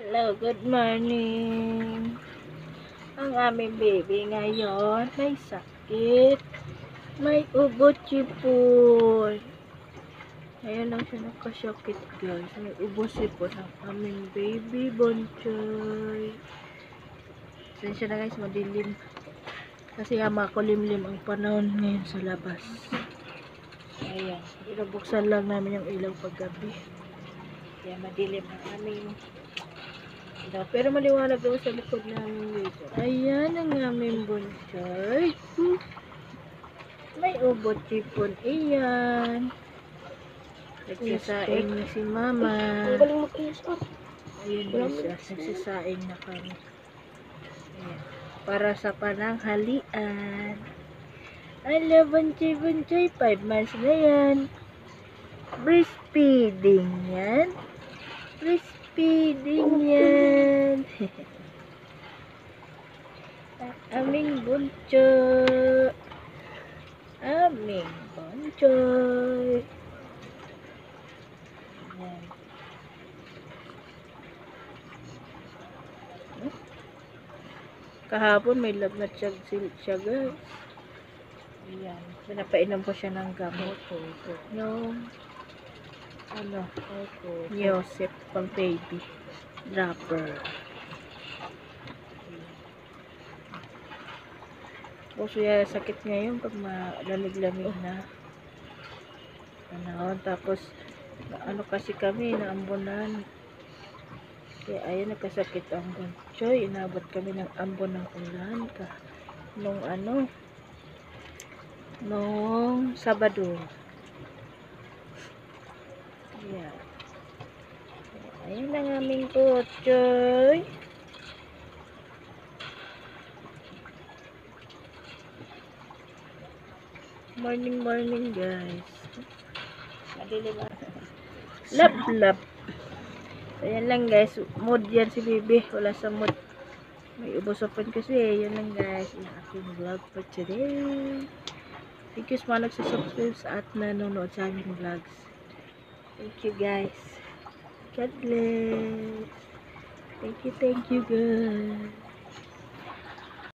Hello, good morning. Ang aming baby ngayon may sakit. May ubo sipon. Ngayon lang siya nagkasakit, guys. May ubo sipon ang aming baby Bonchoy. Sensya na guys, madilim. Kasi makulimlim ang panahon ngayon sa labas. Ayan, binubuksan lang namin yung ilaw paggabi. Kaya madilim ang aming pero maliwanag daw sa likod namin dito. Ayan ang aming Bonchoy. May ubot sipon. Iyan. Nagsasaing na si mama. Ayan guys, nagsasaing na kami. Ayan. Para sa pananghalian. Ala, Bonchoy, 5 months na yan. Breastfeeding yan. Breastfeeding yan. Aming Bonchoy. Aming Bonchoy. Ayan. Kahapon may lagnat siya guys. Ayan. Pinapainom ko siya ng gamot. Yung Yosef pang baby dropper. Puso yan sakit ngayon pag malamig-lamig na panahon. Tapos kasi kami naambunan. Kaya ayun, nagkasakit ang Bonchoy. Inabot kami ng ambon ng ulan nung Sabado. Ayan. Ayan ang aming Bonchoy. Morning guys. Madilim na. Lap. Ayan lang guys. Mood yan si baby. Wala sa mood. May ubusopan kasi. Ayan lang guys. Yung aking vlog for today. Thank you sa mga nagsasubscribe at nanonood sa aming vlogs. Thank you guys. God bless. Thank you guys.